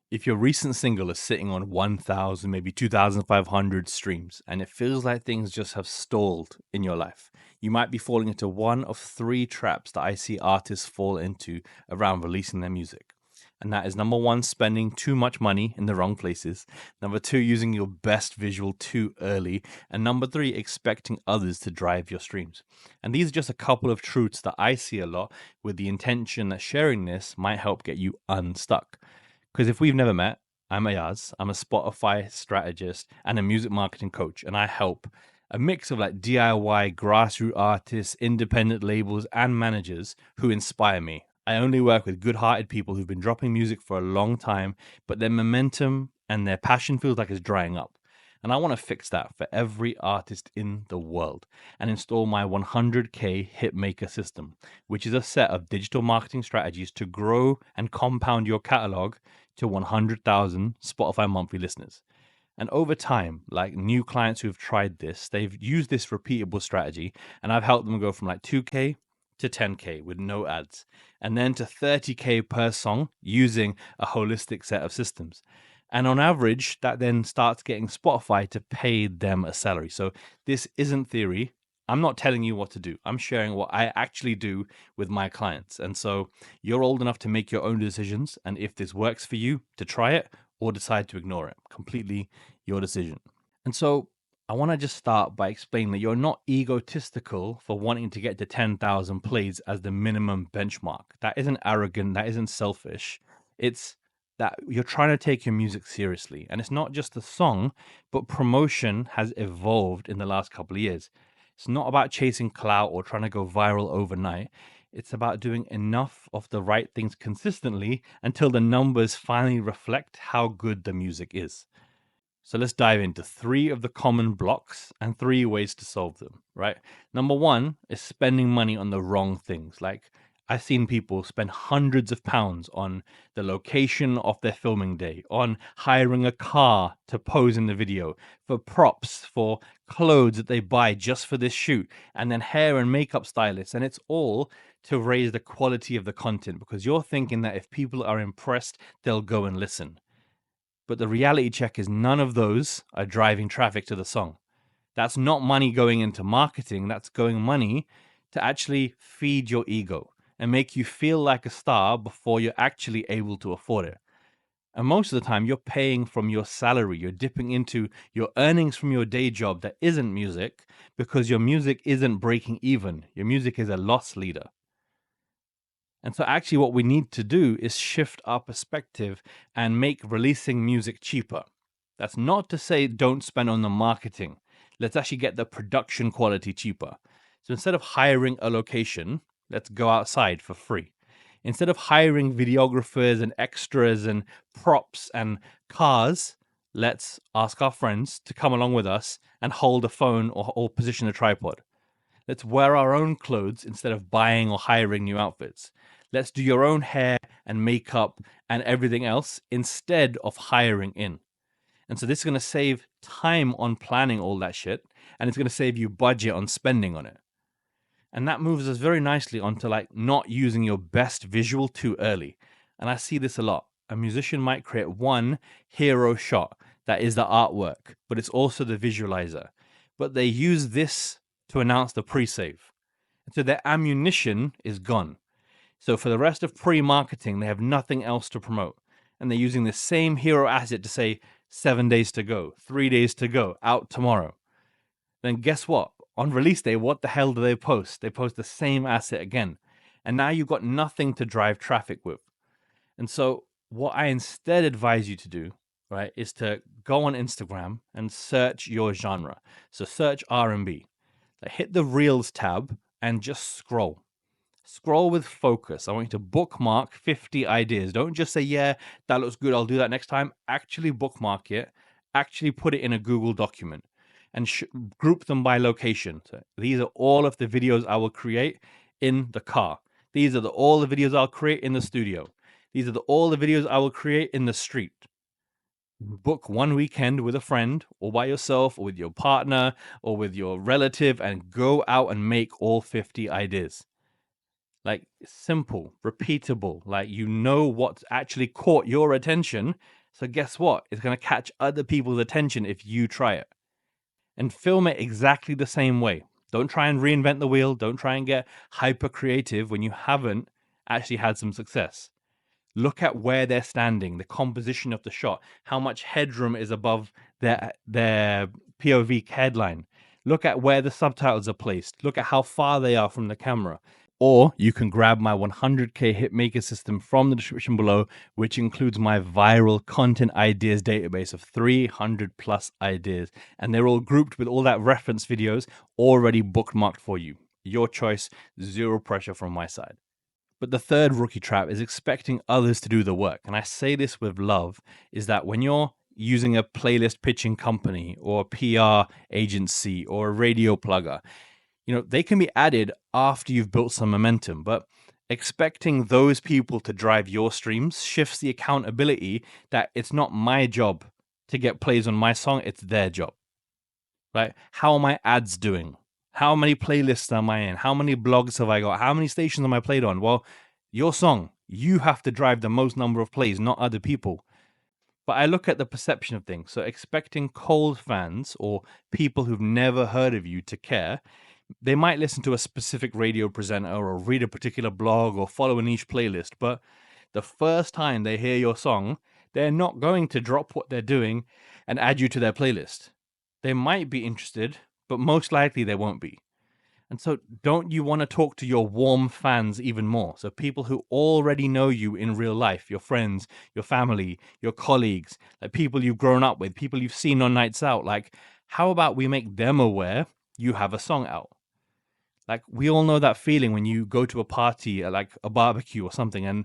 If your recent single is sitting on 1,000, maybe 2,500 streams, and it feels like things just have stalled in your life, you might be falling into one of three traps that I see artists fall into around releasing their music. And that is number one, spending too much money in the wrong places. Number two, using your best visual too early. And number three, expecting others to drive your streams. And these are just a couple of truths that I see a lot with the intention that sharing this might help get you unstuck. Because if we've never met, I'm Ayaz. I'm a Spotify strategist and a music marketing coach, and I help a mix of like DIY, grassroots artists, independent labels, and managers who inspire me. I only work with good hearted people who've been dropping music for a long time, but their momentum and their passion feels like it's drying up. And I want to fix that for every artist in the world and install my 100K Hitmaker system, which is a set of digital marketing strategies to grow and compound your catalog to 100,000 Spotify monthly listeners. And over time, like new clients who've tried this, they've used this repeatable strategy, and I've helped them go from like 2K to 10K with no ads, and then to 30K per song using a holistic set of systems. And on average, that then starts getting Spotify to pay them a salary. So this isn't theory. I'm not telling you what to do. I'm sharing what I actually do with my clients. And so you're old enough to make your own decisions. And if this works for you, to try it or decide to ignore it. Completely your decision. And so I want to just start by explaining that you're not egotistical for wanting to get to 10,000 plays as the minimum benchmark. That isn't arrogant. That isn't selfish. It's that you're trying to take your music seriously. And it's not just the song, but promotion has evolved in the last couple of years. It's not about chasing clout or trying to go viral overnight. It's about doing enough of the right things consistently until the numbers finally reflect how good the music is. So let's dive into three of the common blocks and three ways to solve them, right? Number one is spending money on the wrong things. Like I've seen people spend hundreds of pounds on the location of their filming day, on hiring a car to pose in the video, for props, for clothes that they buy just for this shoot, and then hair and makeup stylists. And it's all to raise the quality of the content because you're thinking that if people are impressed, they'll go and listen. But the reality check is none of those are driving traffic to the song. That's not money going into marketing. That's going money to actually feed your ego and make you feel like a star before you're actually able to afford it. And most of the time, you're paying from your salary. You're dipping into your earnings from your day job that isn't music because your music isn't breaking even. Your music is a loss leader. And so, actually, what we need to do is shift our perspective and make releasing music cheaper. That's not to say don't spend on the marketing. Let's actually get the production quality cheaper. So, instead of hiring a location, let's go outside for free. Instead of hiring videographers and extras and props and cars, let's ask our friends to come along with us and hold a phone or position a tripod. Let's wear our own clothes instead of buying or hiring new outfits. Let's do your own hair and makeup and everything else instead of hiring in. And so this is going to save time on planning all that shit, and it's going to save you budget on spending on it. And that moves us very nicely onto like not using your best visual too early. And I see this a lot. A musician might create one hero shot that is the artwork, but it's also the visualizer. But they use this to announce the pre-save. And so their ammunition is gone. So for the rest of pre-marketing, they have nothing else to promote. And they're using the same hero asset to say 7 days to go, 3 days to go, out tomorrow. Then guess what? On release day, what the hell do they post? They post the same asset again. And now you've got nothing to drive traffic with. And so what I instead advise you to do, right, is to go on Instagram and search your genre. So search R&B. Hit the Reels tab and just scroll. Scroll with focus. I want you to bookmark 50 ideas. Don't just say, yeah, that looks good, I'll do that next time. Actually bookmark it. Actually put it in a Google document and group them by location. So these are all of the videos I will create in the car. These are all the videos I'll create in the studio. These are all the videos I will create in the street. Book one weekend with a friend or by yourself or with your partner or with your relative and go out and make all 50 ideas. Like simple, repeatable, like you know what's actually caught your attention. So guess what? It's going to catch other people's attention if you try it. And film it exactly the same way. Don't try and reinvent the wheel. Don't try and get hyper creative when you haven't actually had some success. Look at where they're standing, the composition of the shot, how much headroom is above their POV headline. Look at where the subtitles are placed. Look at how far they are from the camera. Or you can grab my 100K Hitmaker system from the description below, which includes my viral content ideas database of 300 plus ideas. And they're all grouped with all that reference videos already bookmarked for you. Your choice, zero pressure from my side. But the third rookie trap is expecting others to do the work. And I say this with love, is that when you're using a playlist pitching company or a PR agency or a radio plugger, they can be added after you've built some momentum, but expecting those people to drive your streams shifts the accountability that it's not my job to get plays on my song, it's their job. Right? How are my ads doing? How many playlists am I in? How many blogs have I got? How many stations am I played on? Well, your song, you have to drive the most number of plays, not other people. But I look at the perception of things. So expecting cold fans or people who've never heard of you to care, they might listen to a specific radio presenter or read a particular blog or follow a niche playlist. But the first time they hear your song, they're not going to drop what they're doing and add you to their playlist. They might be interested, but most likely they won't be. And so don't you want to talk to your warm fans even more? So people who already know you in real life, your friends, your family, your colleagues, like people you've grown up with, people you've seen on nights out. Like, how about we make them aware you have a song out? Like, we all know that feeling when you go to a party, like a barbecue or something, and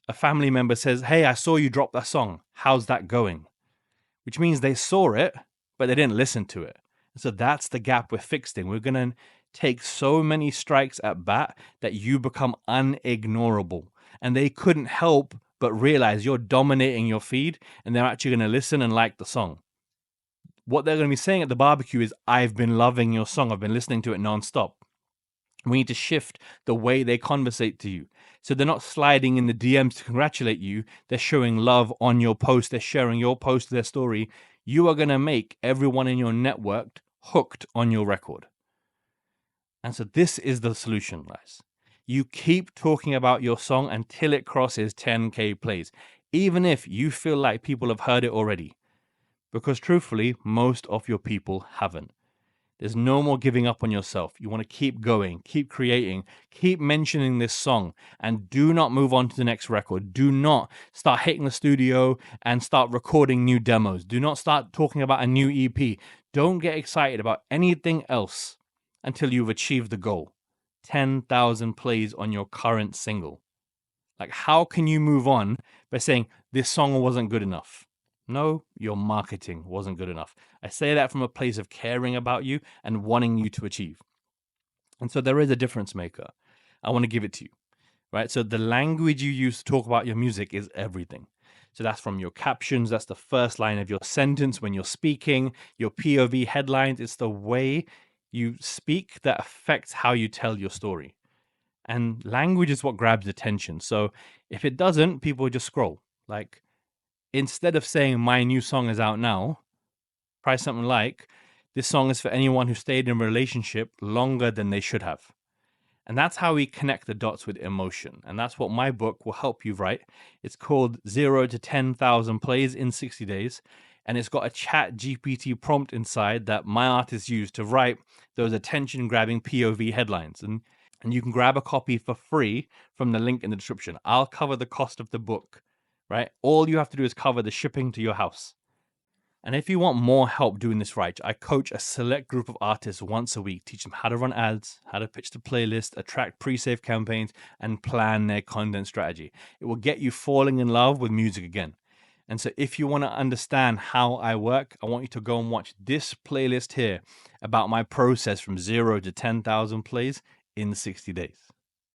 a family member says, "Hey, I saw you drop that song. How's that going?" Which means they saw it, but they didn't listen to it. So that's the gap we're fixing. We're going to take so many strikes at bat that you become unignorable. And they couldn't help but realize you're dominating your feed and they're actually going to listen and like the song. What they're going to be saying at the barbecue is, "I've been loving your song. I've been listening to it nonstop." We need to shift the way they conversate to you. So they're not sliding in the DMs to congratulate you. They're showing love on your post. They're sharing your post to their story. You are going to make everyone in your network hooked on your record. And so this is the solution, guys. You keep talking about your song until it crosses 10K plays, even if you feel like people have heard it already. Because truthfully, most of your people haven't. There's no more giving up on yourself. You want to keep going, keep creating, keep mentioning this song, and do not move on to the next record. Do not start hitting the studio and start recording new demos. Do not start talking about a new EP. Don't get excited about anything else until you've achieved the goal. 10,000 plays on your current single. Like, how can you move on by saying this song wasn't good enough? No, your marketing wasn't good enough. I say that from a place of caring about you and wanting you to achieve. And so there is a difference maker. I want to give it to you, right? So the language you use to talk about your music is everything. So that's from your captions, that's the first line of your sentence when you're speaking, your POV headlines. It's the way you speak that affects how you tell your story. And language is what grabs attention. So if it doesn't, people just scroll. Like, instead of saying my new song is out now, try something like, this song is for anyone who stayed in a relationship longer than they should have. And that's how we connect the dots with emotion. And that's what my book will help you write. It's called 0 to 10,000 Plays in 60 Days. And it's got a chat GPT prompt inside that my artists use to write those attention grabbing POV headlines. And you can grab a copy for free from the link in the description. I'll cover the cost of the book, right? All you have to do is cover the shipping to your house. And if you want more help doing this right, I coach a select group of artists once a week, teach them how to run ads, how to pitch the playlist, attract pre-save campaigns, and plan their content strategy. It will get you falling in love with music again. And so if you want to understand how I work, I want you to go and watch this playlist here about my process from 0 to 10,000 plays in 60 days.